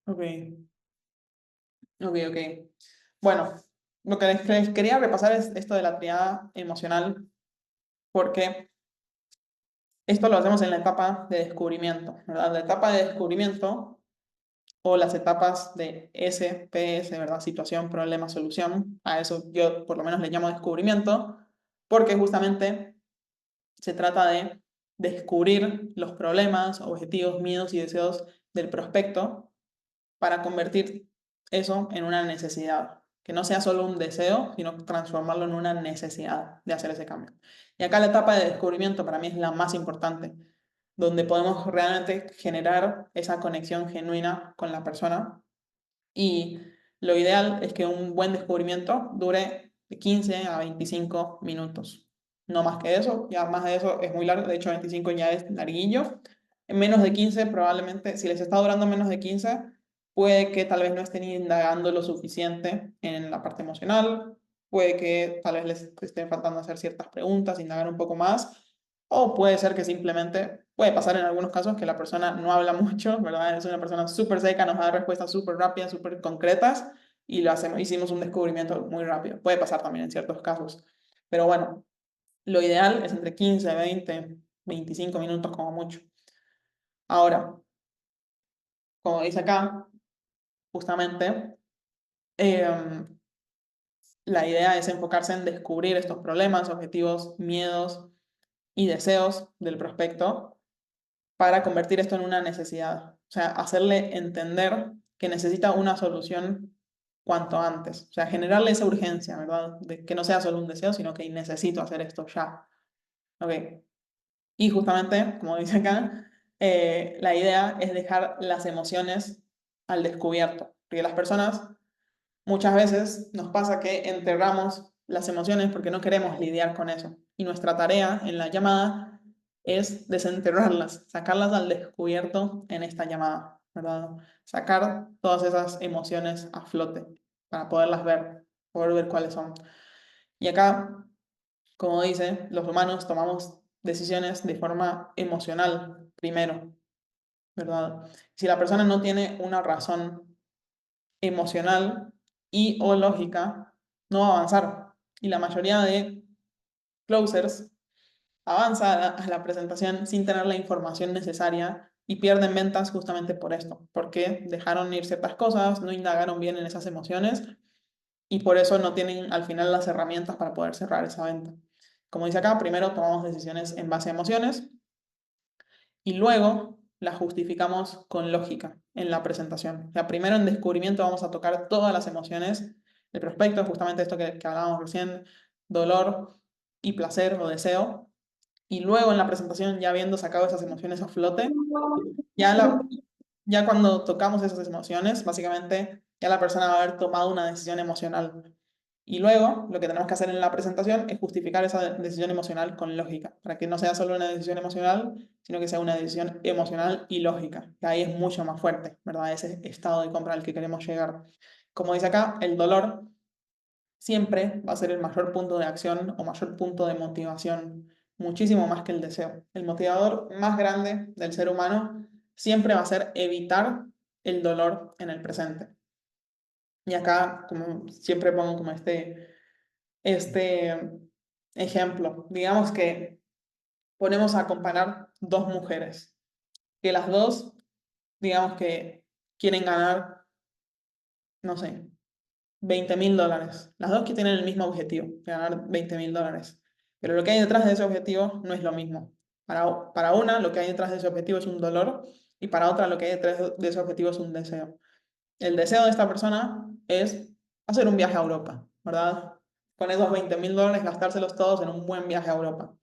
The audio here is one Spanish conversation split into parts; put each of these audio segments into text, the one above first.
Ok, ok. Bueno, lo que les quería repasar es esto de la triada emocional, porque esto lo hacemos en la etapa de descubrimiento, ¿verdad? La etapa de descubrimiento o las etapas de SPS, ¿verdad? Situación, problema, solución. A eso yo por lo menos le llamo descubrimiento, porque justamente se trata de descubrir los problemas, objetivos, miedos y deseos del prospecto para convertir eso en una necesidad. Que no sea solo un deseo, sino transformarlo en una necesidad de hacer ese cambio. Y acá la etapa de descubrimiento para mí es la más importante, donde podemos realmente generar esa conexión genuina con la persona. Y lo ideal es que un buen descubrimiento dure de 15 a 25 minutos. No más que eso, ya más de eso es muy largo, de hecho 25 ya es larguillo. En menos de 15 probablemente, si les está durando menos de 15 puede que tal vez no estén indagando lo suficiente en la parte emocional, puede que tal vez les estén faltando hacer ciertas preguntas, indagar un poco más, o puede ser que simplemente, puede pasar en algunos casos que la persona no habla mucho, ¿verdad? Es una persona súper seca, nos da respuestas súper rápidas, súper concretas y lo hacemos, hicimos un descubrimiento muy rápido. Puede pasar también en ciertos casos. Pero bueno, lo ideal es entre 15, 20, 25 minutos como mucho. Ahora, como dice acá, justamente, em, la idea es enfocarse en descubrir estos problemas, objetivos, miedos y deseos del prospecto para convertir esto en una necesidad. O sea, hacerle entender que necesita una solución cuanto antes. O sea, generarle esa urgencia, ¿verdad? De que no sea solo un deseo, sino que necesito hacer esto ya. ¿Ok? Y justamente, como dice acá, la idea es dejar las emociones al descubierto. Porque las personas muchas veces nos pasa que enterramos las emociones porque no queremos lidiar con eso. Y nuestra tarea en la llamada es desenterrarlas, sacarlas al descubierto en esta llamada, ¿verdad? Sacar todas esas emociones a flote para poderlas ver, poder ver cuáles son. Y acá, como dice, los humanos tomamos decisiones de forma emocional primero, ¿verdad? Si la persona no tiene una razón emocional y o lógica, no va a avanzar. Y la mayoría de closers avanza a la presentación sin tener la información necesaria y pierden ventas justamente por esto, porque dejaron ir ciertas cosas, no indagaron bien en esas emociones y por eso no tienen al final las herramientas para poder cerrar esa venta. Como dice acá, primero tomamos decisiones en base a emociones y luego la justificamos con lógica en la presentación. O sea, primero en descubrimiento vamos a tocar todas las emociones del prospecto, justamente esto que hablábamos recién, dolor y placer o deseo. Y luego en la presentación, ya habiendo sacado esas emociones a flote, ya, ya cuando tocamos esas emociones, básicamente ya la persona va a haber tomado una decisión emocional. Y luego lo que tenemos que hacer en la presentación es justificar esa decisión emocional con lógica, para que no sea solo una decisión emocional, sino que sea una decisión emocional y lógica. Y ahí es mucho más fuerte, ¿verdad? Ese estado de compra al que queremos llegar. Como dice acá, el dolor siempre va a ser el mayor punto de acción o mayor punto de motivación, muchísimo más que el deseo. El motivador más grande del ser humano siempre va a ser evitar el dolor en el presente. Y acá, como siempre pongo como este ejemplo, digamos que ponemos a comparar dos mujeres, que las dos, digamos que quieren ganar, no sé, $20.000. Las dos que tienen el mismo objetivo, ganar $20.000. Pero lo que hay detrás de ese objetivo no es lo mismo. Para una, lo que hay detrás de ese objetivo es un dolor y para otra, lo que hay detrás de ese objetivo es un deseo. El deseo de esta persona es hacer un viaje a Europa, ¿verdad? Con esos $20.000 gastárselos todos en un buen viaje a Europa.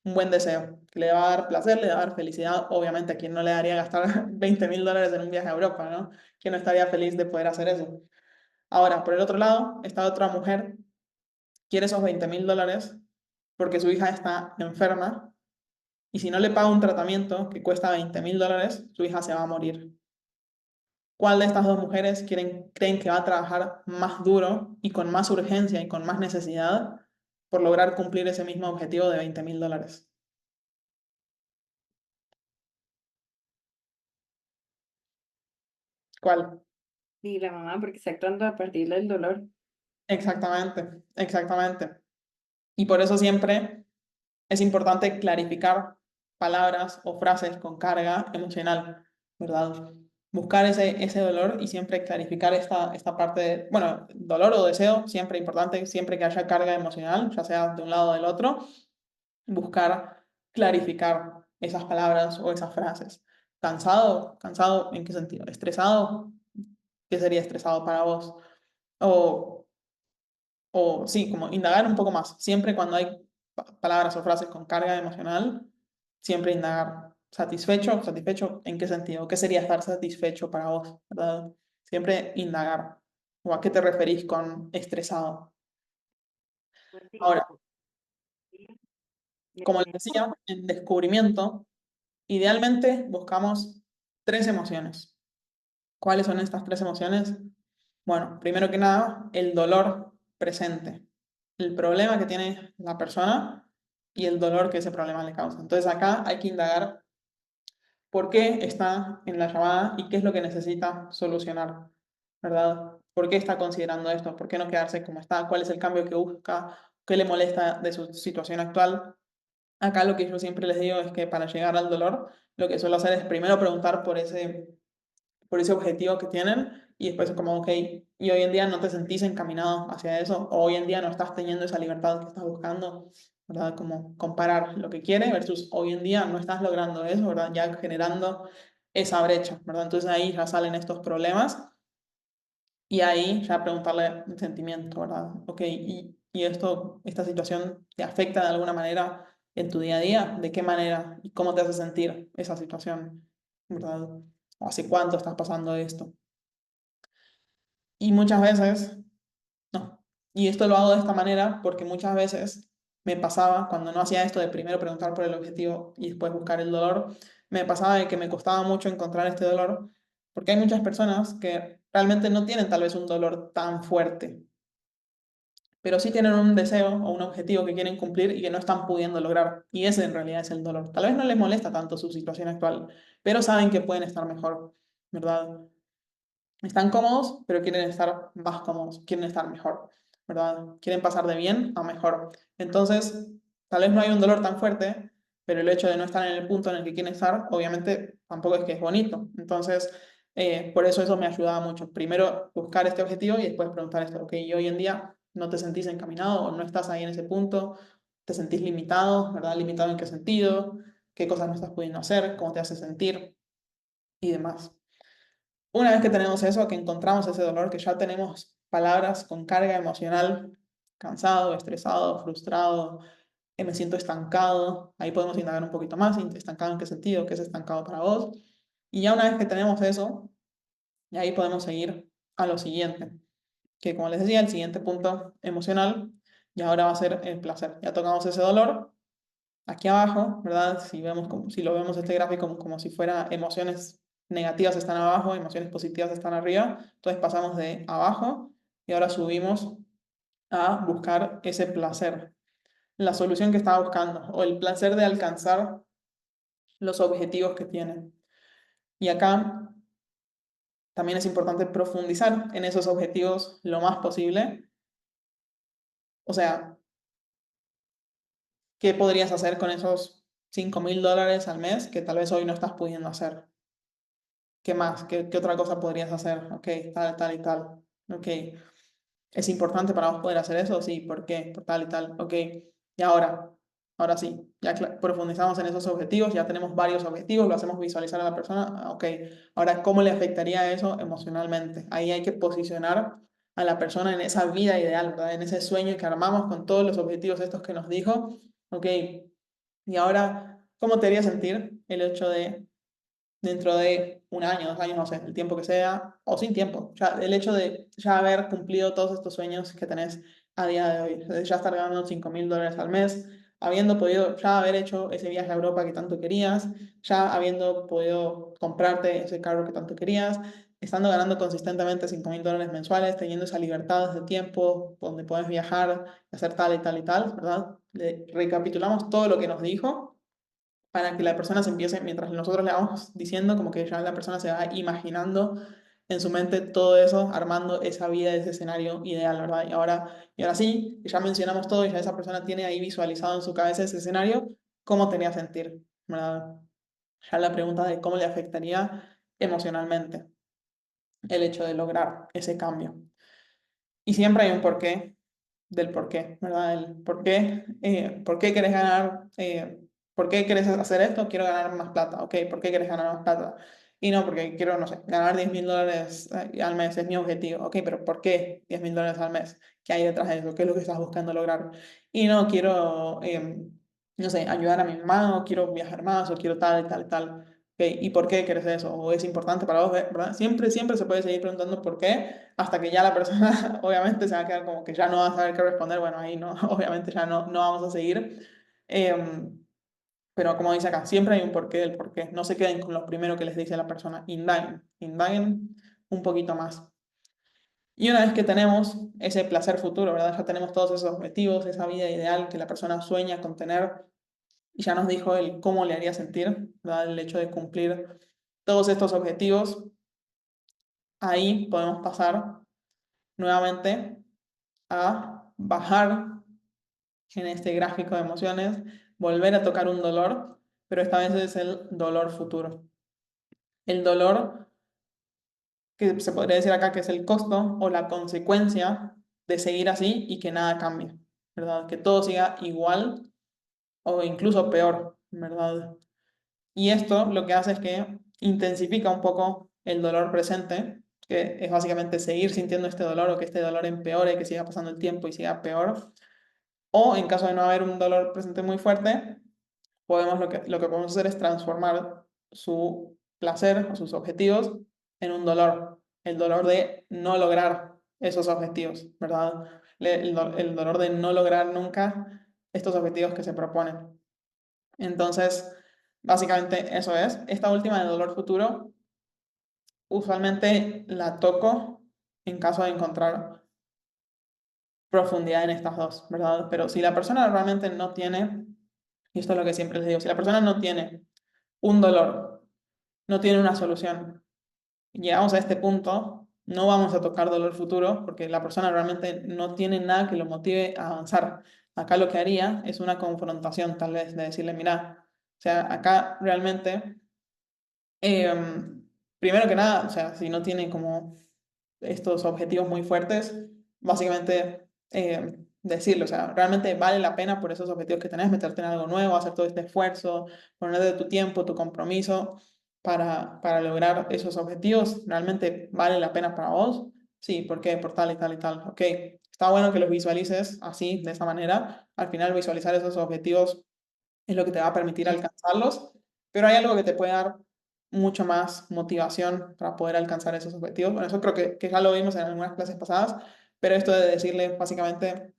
Un buen deseo, que le va a dar placer, le va a dar felicidad. Obviamente a quien no le daría gastar $20.000 en un viaje a Europa, ¿no? ¿Quién no estaría feliz de poder hacer eso? Ahora, por el otro lado, esta otra mujer quiere esos $20.000 porque su hija está enferma y si no le paga un tratamiento que cuesta $20.000, su hija se va a morir. ¿Cuál de estas dos mujeres creen que va a trabajar más duro y con más urgencia y con más necesidad por lograr cumplir ese mismo objetivo de $20.000? ¿Cuál? Y la mamá, porque está actuando a partir del dolor. Exactamente, exactamente. Y por eso siempre es importante clarificar palabras o frases con carga emocional, ¿verdad? Buscar ese dolor y siempre clarificar esta parte de, bueno, dolor o deseo, siempre importante, siempre que haya carga emocional, ya sea de un lado o del otro, buscar clarificar esas palabras o esas frases. ¿Cansado? ¿Cansado en qué sentido? ¿Estresado? ¿Qué sería estresado para vos? O o sí, como indagar un poco más. Siempre cuando hay palabras o frases con carga emocional, siempre indagar. ¿Satisfecho? ¿Satisfecho en qué sentido? ¿Qué sería estar satisfecho para vos? ¿Verdad? Siempre indagar. ¿O a qué te referís con estresado? Pues sí, Ahora, me como les parece. decía, en descubrimiento, idealmente buscamos tres emociones. ¿Cuáles son estas tres emociones? Bueno, primero que nada, el dolor presente, el problema que tiene la persona y el dolor que ese problema le causa. Entonces acá hay que indagar por qué está en la llamada y qué es lo que necesita solucionar, ¿verdad? ¿Por qué está considerando esto? ¿Por qué no quedarse como está? ¿Cuál es el cambio que busca? ¿Qué le molesta de su situación actual? Acá lo que yo siempre les digo es que para llegar al dolor, lo que suelo hacer es primero preguntar por ese objetivo que tienen y después como, ok, y hoy en día no te sentís encaminado hacia eso, o hoy en día no estás teniendo esa libertad que estás buscando, ¿verdad? Como comparar lo que quiere versus hoy en día no estás logrando eso, ¿verdad? Ya generando esa brecha, ¿verdad? Entonces ahí ya salen estos problemas y ahí ya preguntarle el sentimiento, ¿verdad? Ok, y esta situación te afecta de alguna manera en tu día a día, ¿de qué manera y cómo te hace sentir esa situación, ¿verdad? ¿O hace cuánto estás pasando esto? Y muchas veces, no. Y esto lo hago de esta manera porque muchas veces me pasaba, cuando no hacía esto de primero preguntar por el objetivo y después buscar el dolor, me pasaba de que me costaba mucho encontrar este dolor, porque hay muchas personas que realmente no tienen tal vez un dolor tan fuerte, pero sí tienen un deseo o un objetivo que quieren cumplir y que no están pudiendo lograr. Y ese en realidad es el dolor. Tal vez no les molesta tanto su situación actual, pero saben que pueden estar mejor, ¿verdad? Están cómodos, pero quieren estar más cómodos, quieren estar mejor, ¿verdad? Quieren pasar de bien a mejor. Entonces, tal vez no hay un dolor tan fuerte, pero el hecho de no estar en el punto en el que quieren estar, obviamente, tampoco es que es bonito. Entonces, por eso me ayudaba mucho. Primero, buscar este objetivo y después preguntar esto, ok, y hoy en día no te sentís encaminado o no estás ahí en ese punto, te sentís limitado, ¿verdad? ¿Limitado en qué sentido? ¿Qué cosas no estás pudiendo hacer? ¿Cómo te hace sentir? Y demás. Una vez que tenemos eso, que encontramos ese dolor, que ya tenemos palabras con carga emocional, cansado, estresado, frustrado, me siento estancado, ahí podemos indagar un poquito más, estancado en qué sentido, qué es estancado para vos. Y ya una vez que tenemos eso, y ahí podemos seguir a lo siguiente, que como les decía, el siguiente punto emocional, y ahora va a ser el placer. Ya tocamos ese dolor, aquí abajo, ¿verdad? Si vemos si lo vemos este gráfico como si fuera emociones negativas están abajo, emociones positivas están arriba, entonces pasamos de abajo y ahora subimos a buscar ese placer, la solución que estaba buscando o el placer de alcanzar los objetivos que tienen. Y acá también es importante profundizar en esos objetivos lo más posible. O sea, ¿qué podrías hacer con esos $5.000 al mes que tal vez hoy no estás pudiendo hacer? ¿Qué más? ¿Qué otra cosa podrías hacer? Ok, tal, tal y tal. Ok, ¿es importante para vos poder hacer eso? Sí, ¿por qué? Por tal y tal. Ok, y ahora sí, ya profundizamos en esos objetivos, ya tenemos varios objetivos, lo hacemos visualizar a la persona. Ok, ahora, ¿cómo le afectaría eso emocionalmente? Ahí hay que posicionar a la persona en esa vida ideal, ¿verdad? En ese sueño que armamos con todos los objetivos estos que nos dijo. Ok, y ahora, ¿cómo te haría sentir el hecho de dentro de un año, 2 años, no sé, el tiempo que sea, o sin tiempo? Ya, el hecho de ya haber cumplido todos estos sueños que tenés a día de hoy, de ya estar ganando $5.000 al mes, habiendo podido ya haber hecho ese viaje a Europa que tanto querías, ya habiendo podido comprarte ese carro que tanto querías, estando ganando consistentemente $5.000 mensuales, teniendo esa libertad de tiempo donde puedes viajar, hacer tal y tal y tal, ¿verdad? Recapitulamos todo lo que nos dijo para que la persona se empiece, mientras nosotros le vamos diciendo, como que ya la persona se va imaginando en su mente todo eso, armando esa vida, ese escenario ideal, ¿verdad? Y ahora sí, que ya mencionamos todo y ya esa persona tiene ahí visualizado en su cabeza ese escenario, ¿cómo tenía sentir? ¿Verdad? Ya la pregunta de cómo le afectaría emocionalmente el hecho de lograr ese cambio. Y siempre hay un porqué del porqué, ¿verdad? El por qué querés ganar, por qué querés hacer esto, quiero ganar más plata, ok, ¿por qué querés ganar más plata? Y no, porque quiero, no sé, ganar $10.000 al mes es mi objetivo, ok, pero ¿por qué $10.000 al mes? ¿Qué hay detrás de eso? ¿Qué es lo que estás buscando lograr? Y no, quiero, no sé, ayudar a mi mamá, o quiero viajar más, o quiero tal, tal, tal. Ok, ¿y por qué quieres eso? ¿O es importante para vos, verdad? Siempre, siempre se puede seguir preguntando por qué, hasta que ya la persona obviamente se va a quedar como que ya no va a saber qué responder. Bueno, ahí no, obviamente ya no vamos a seguir. Pero como dice acá, siempre hay un porqué del porqué. No se queden con lo primero que les dice la persona. Indaguen un poquito más. Y una vez que tenemos ese placer futuro, ¿verdad? Ya tenemos todos esos objetivos, esa vida ideal que la persona sueña con tener, y ya nos dijo el cómo le haría sentir, ¿verdad? El hecho de cumplir todos estos objetivos. Ahí podemos pasar nuevamente a bajar en este gráfico de emociones, volver a tocar un dolor, pero esta vez es el dolor futuro. El dolor que se podría decir acá que es el costo o la consecuencia de seguir así y que nada cambie, ¿verdad? Que todo siga igual o incluso peor, ¿verdad? Y esto lo que hace es que intensifica un poco el dolor presente, que es básicamente seguir sintiendo este dolor o que este dolor empeore, que siga pasando el tiempo y siga peor. O en caso de no haber un dolor presente muy fuerte, lo que podemos hacer es transformar su placer o sus objetivos en un dolor, el dolor de no lograr esos objetivos, ¿verdad? El dolor de no lograr nunca estos objetivos que se proponen. Entonces, básicamente eso es. Esta última de dolor futuro, usualmente la toco en caso de encontrar profundidad en estas dos, ¿verdad? Pero si la persona realmente no tiene, y esto es lo que siempre les digo, si la persona no tiene un dolor, no tiene una solución, llegamos a este punto, no vamos a tocar dolor futuro porque la persona realmente no tiene nada que lo motive a avanzar. Acá lo que haría es una confrontación, tal vez, de decirle, mira, o sea, acá realmente, primero que nada, o sea, si no tiene como estos objetivos muy fuertes, básicamente decirlo, o sea, realmente vale la pena por esos objetivos que tenés, meterte en algo nuevo, hacer todo este esfuerzo, poner de tu tiempo, tu compromiso para lograr esos objetivos, realmente vale la pena para vos. Sí, ¿por qué? Por tal y tal y tal. Ok, está bueno que los visualices así, de esa manera. Al final, visualizar esos objetivos es lo que te va a permitir Sí. alcanzarlos, pero hay algo que te puede dar mucho más motivación para poder alcanzar esos objetivos. Bueno, eso creo que ya lo vimos en algunas clases pasadas, pero esto de decirle básicamente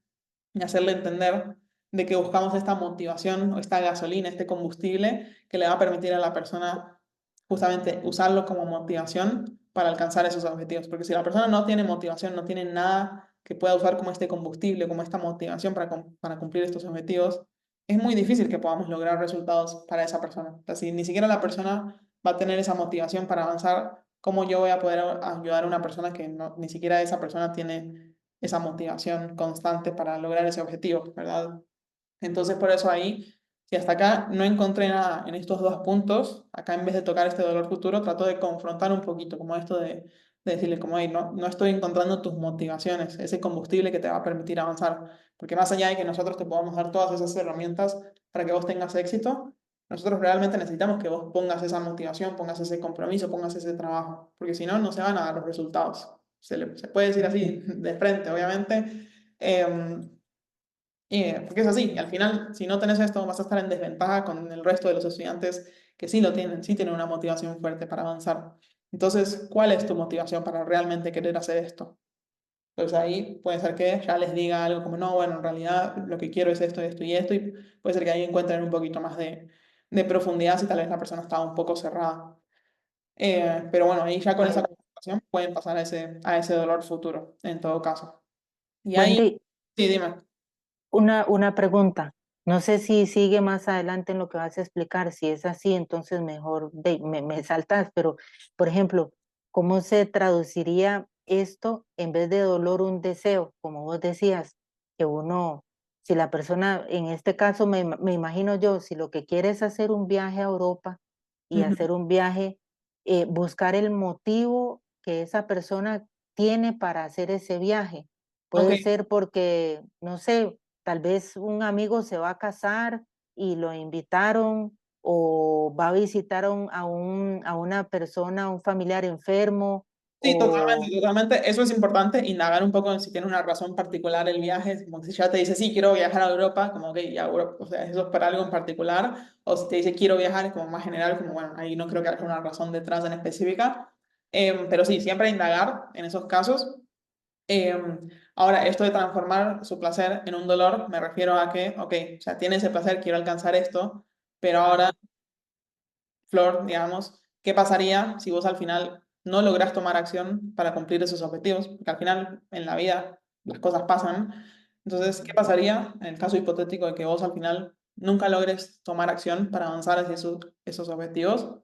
y hacerle entender de que buscamos esta motivación o esta gasolina, este combustible que le va a permitir a la persona justamente usarlo como motivación para alcanzar esos objetivos. Porque si la persona no tiene motivación, no tiene nada que pueda usar como este combustible, como esta motivación para cumplir estos objetivos, es muy difícil que podamos lograr resultados para esa persona. O sea, si ni siquiera la persona va a tener esa motivación para avanzar, ¿cómo yo voy a poder ayudar a una persona que no, ni siquiera esa persona tiene esa motivación constante para lograr ese objetivo, ¿verdad? Entonces, por eso ahí, si hasta acá no encontré nada en estos dos puntos, acá en vez de tocar este dolor futuro, trato de confrontar un poquito, como esto de decirle, como, hey, no estoy encontrando tus motivaciones, ese combustible que te va a permitir avanzar. Porque más allá de que nosotros te podamos dar todas esas herramientas para que vos tengas éxito, nosotros realmente necesitamos que vos pongas esa motivación, pongas ese compromiso, pongas ese trabajo, porque si no, no se van a dar los resultados. Se puede decir así, de frente, obviamente. Porque es así, y al final, si no tenés esto, vas a estar en desventaja con el resto de los estudiantes que sí lo tienen, sí tienen una motivación fuerte para avanzar. Entonces, ¿cuál es tu motivación para realmente querer hacer esto? Pues ahí puede ser que ya les diga algo como, no, bueno, en realidad lo que quiero es esto, esto y esto, y puede ser que ahí encuentren un poquito más de profundidad si tal vez la persona está un poco cerrada. Pero bueno, ahí ya con esa Bueno, conversación pueden pasar a ese dolor futuro, en todo caso. Y ahí, Wendy, sí, dime. una pregunta. No sé si sigue más adelante en lo que vas a explicar. Si es así, entonces mejor me saltas. Pero, por ejemplo, ¿cómo se traduciría esto en vez de dolor, un deseo? Como vos decías, que uno, si la persona, en este caso me imagino yo, si lo que quiere es hacer un viaje a Europa y Ujú. hacer un viaje, buscar el motivo que esa persona tiene para hacer ese viaje. Ok, Puede ser porque, no sé, tal vez un amigo se va a casar y lo invitaron o va a visitar a una persona, a un familiar enfermo, sí, totalmente, o totalmente. Eso es importante, indagar un poco en si tiene una razón particular el viaje. Como que si ya te dice, sí, quiero viajar a Europa, como que ya Europa, o sea, eso es para algo en particular. O si te dice, quiero viajar, es como más general, como bueno, ahí no creo que haya una razón detrás en específica. Pero sí, siempre indagar en esos casos. Ahora, esto de transformar su placer en un dolor, me refiero a que, ok, o sea, tiene ese placer, quiero alcanzar esto, pero ahora ujú, Flor, digamos, ¿qué pasaría si vos al final no lográs tomar acción para cumplir esos objetivos? Porque al final en la vida las cosas pasan. Entonces, ¿qué ujú, pasaría en el caso hipotético de que vos al final nunca logres tomar acción para avanzar hacia esos objetivos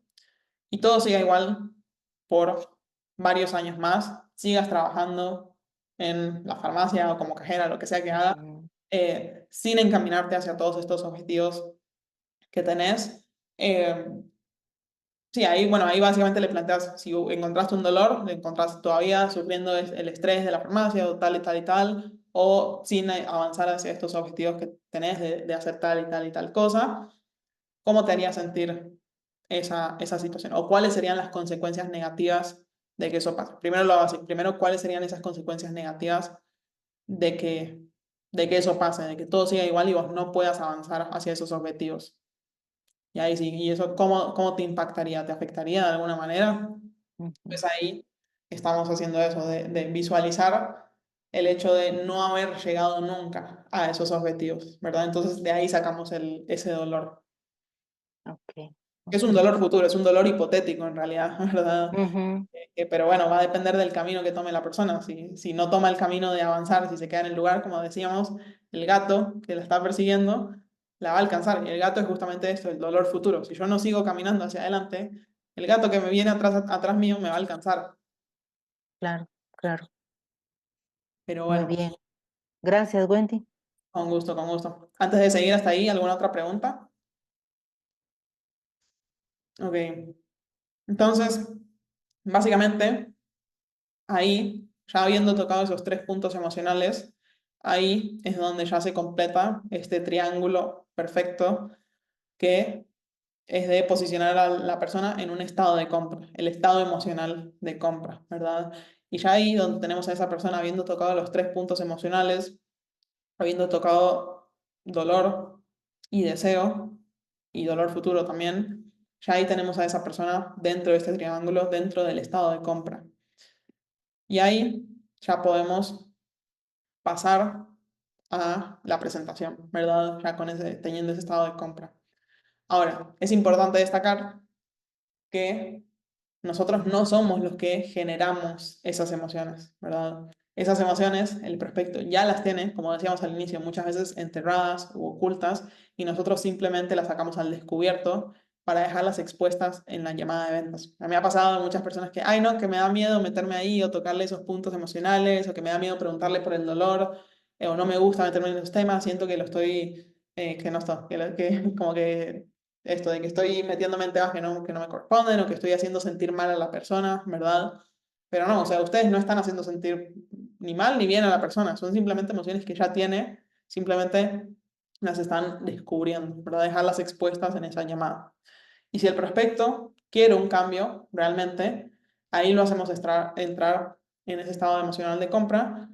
y todo siga igual por varios años más, sigas trabajando en la farmacia o como cajera, lo que sea que hagas, ujú, sin encaminarte hacia todos estos objetivos que tenés? Eh, Sí, ahí, bueno, ahí básicamente le planteas, si encontraste un dolor, le encontrás todavía sufriendo el estrés de la farmacia o tal y tal y tal, o sin avanzar hacia estos objetivos que tenés de hacer tal y tal y tal cosa, ¿cómo te haría sentir esa situación? ¿O cuáles serían las consecuencias negativas de que eso pase? Primero lo básico, primero, ¿cuáles serían esas consecuencias negativas de que eso pase, de que todo siga igual y vos no puedas avanzar hacia esos objetivos? Y ahí sí, ¿y eso cómo te impactaría? ¿Te afectaría de alguna manera? ujú. Pues ahí estamos haciendo eso, de visualizar el hecho de no haber llegado nunca a esos objetivos, ¿verdad? Entonces de ahí sacamos ese dolor. Ok, Es un ok. dolor futuro, es un dolor hipotético en realidad, ¿verdad? Ujú, Pero bueno, va a depender del camino que tome la persona. Si no toma el camino de avanzar, si se queda en el lugar, como decíamos, el gato que la está persiguiendo la va a alcanzar. Y el gato es justamente esto, el dolor futuro. Si yo no sigo caminando hacia adelante, el gato que me viene atrás mío me va a alcanzar. claro, claro. Pero Muy bueno, bien. Gracias, Wendy. con gusto, con gusto. Antes de seguir hasta ahí, ¿alguna otra pregunta? Ok. Entonces, básicamente, ahí, ya habiendo tocado esos tres puntos emocionales, ahí es donde ya se completa este triángulo perfecto que es de posicionar a la persona en un estado de compra, el estado emocional de compra, ¿verdad? Y ya ahí donde tenemos a esa persona habiendo tocado los tres puntos emocionales, habiendo tocado dolor y deseo, y dolor futuro también, ya ahí tenemos a esa persona dentro de este triángulo, dentro del estado de compra. Y ahí ya podemos pasar a la presentación, ¿verdad? Ya con teniendo ese estado de compra. Ahora, es importante destacar que nosotros no somos los que generamos esas emociones, ¿verdad? Esas emociones, el prospecto ya las tiene, como decíamos al inicio, muchas veces enterradas u ocultas, y nosotros simplemente las sacamos al descubierto para dejarlas expuestas en la llamada de ventas. A mí me ha pasado a muchas personas que, ay, no, que me da miedo meterme ahí o tocarle esos puntos emocionales, o que me da miedo preguntarle por el dolor, o no me gusta meterme en esos temas, siento que lo estoy, que no estoy, que como que esto de que estoy metiéndome en temas que no me corresponden o que estoy haciendo sentir mal a la persona, ¿verdad? Pero no, o sea, ustedes no están haciendo sentir ni mal ni bien a la persona, son simplemente emociones que ya tiene, simplemente las están descubriendo, ¿verdad? Dejarlas expuestas en esa llamada. Y si el prospecto quiere un cambio realmente, ahí lo hacemos entrar en ese estado emocional de compra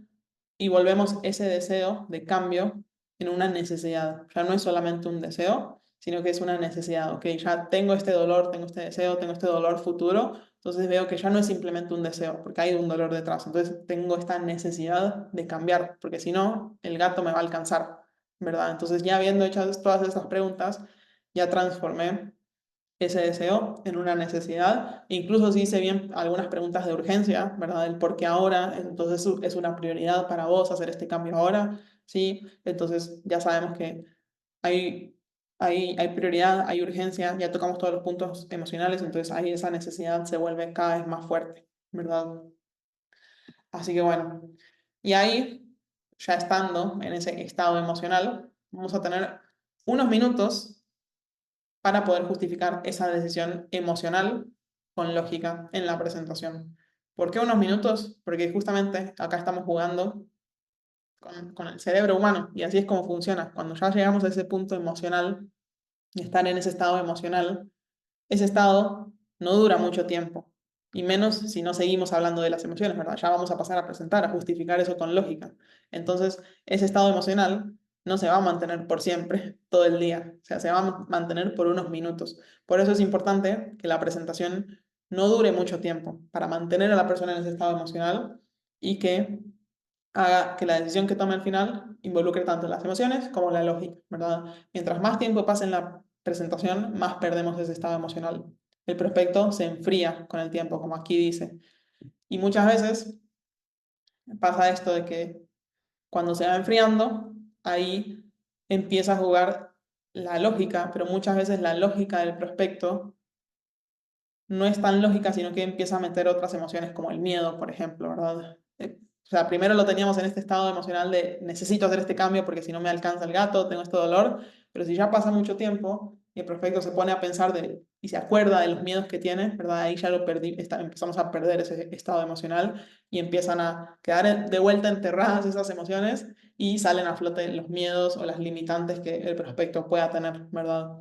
y volvemos ese deseo de cambio en una necesidad. Ya no es solamente un deseo, sino que es una necesidad. Ok, ya tengo este dolor, tengo este deseo, tengo este dolor futuro, entonces veo que ya no es simplemente un deseo, porque hay un dolor detrás. Entonces tengo esta necesidad de cambiar, porque si no, el gato me va a alcanzar, ¿verdad? Entonces ya habiendo hecho todas estas preguntas, ya transformé ese deseo en una necesidad. Incluso si hice bien algunas preguntas de urgencia, ¿verdad? El por qué ahora, entonces es una prioridad para vos hacer este cambio ahora, ¿sí? Entonces ya sabemos que hay, hay prioridad, hay urgencia, ya tocamos todos los puntos emocionales, entonces ahí esa necesidad se vuelve cada vez más fuerte, ¿verdad? Así que bueno, y ahí, ya estando en ese estado emocional, vamos a tener unos minutos para poder justificar esa decisión emocional con lógica en la presentación. ¿Por qué unos minutos? Porque justamente acá estamos jugando con el cerebro humano y así es como funciona. Cuando ya llegamos a ese punto emocional y estar en ese estado emocional, ese estado no dura mucho tiempo, y menos si no seguimos hablando de las emociones, ¿verdad? Ya vamos a pasar a presentar, a justificar eso con lógica. Entonces, ese estado emocional no se va a mantener por siempre, todo el día, o sea, se va a mantener por unos minutos. Por eso es importante que la presentación no dure mucho tiempo, para mantener a la persona en ese estado emocional y que haga que la decisión que tome al final involucre tanto las emociones como la lógica, ¿verdad? Mientras más tiempo pase en la presentación, más perdemos ese estado emocional. El prospecto se enfría con el tiempo, como aquí dice. Y muchas veces pasa esto de que cuando se va enfriando, ahí empieza a jugar la lógica, pero muchas veces la lógica del prospecto no es tan lógica, sino que empieza a meter otras emociones como el miedo, por ejemplo, ¿verdad? O sea, primero lo teníamos en este estado emocional de necesito hacer este cambio porque si no me alcanza el gato, tengo este dolor, pero si ya pasa mucho tiempo y el prospecto se pone a pensar y se acuerda de los miedos que tiene, ¿verdad? Ahí ya lo perdí, empezamos a perder ese estado emocional y empiezan a quedar de vuelta enterradas esas emociones y salen a flote los miedos o las limitantes que el prospecto pueda tener, ¿verdad?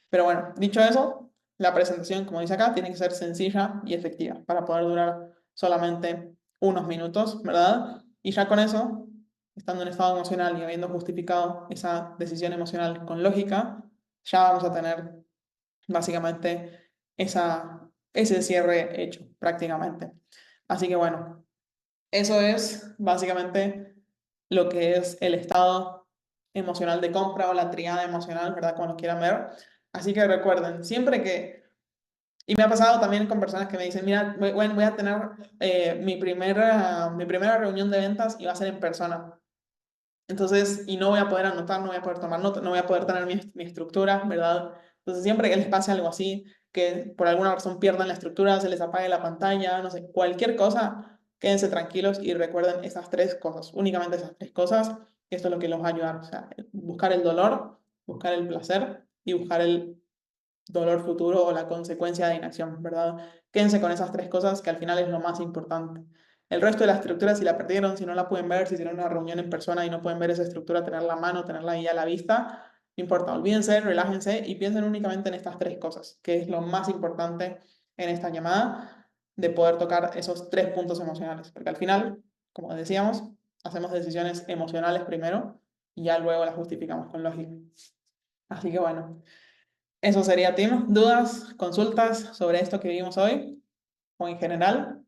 Pero bueno, dicho eso, la presentación, como dice acá, tiene que ser sencilla y efectiva para poder durar solamente unos minutos, ¿verdad? Y ya con eso, estando en estado emocional y habiendo justificado esa decisión emocional con lógica, ya vamos a tener básicamente ese cierre hecho prácticamente. Así que bueno, eso es básicamente lo que es el estado emocional de compra o la triada emocional, ¿verdad? Como lo quieran ver. Así que recuerden, siempre que... Y me ha pasado también con personas que me dicen, mira, voy a tener mi primera reunión de ventas y va a ser en persona. Entonces, y no voy a poder anotar, no voy a poder tomar nota, no voy a poder tener mi estructura, ¿verdad? Entonces, siempre que les pase algo así, que por alguna razón pierdan la estructura, se les apague la pantalla, no sé, cualquier cosa, quédense tranquilos y recuerden esas tres cosas, únicamente esas tres cosas, que esto es lo que los va a ayudar. O sea, buscar el dolor, buscar el placer y buscar el dolor futuro o la consecuencia de inacción, ¿verdad? Quédense con esas tres cosas que al final es lo más importante. El resto de la estructura, si la perdieron, si no la pueden ver, si tienen una reunión en persona y no pueden ver esa estructura, tenerla a mano, tenerla ahí a la vista, no importa, olvídense, relájense y piensen únicamente en estas tres cosas, que es lo más importante en esta llamada, de poder tocar esos tres puntos emocionales, porque al final, como decíamos, hacemos decisiones emocionales primero y ya luego las justificamos con lógica. Así que bueno. Eso sería, Tim. ¿Dudas, consultas sobre esto que vimos hoy o en general?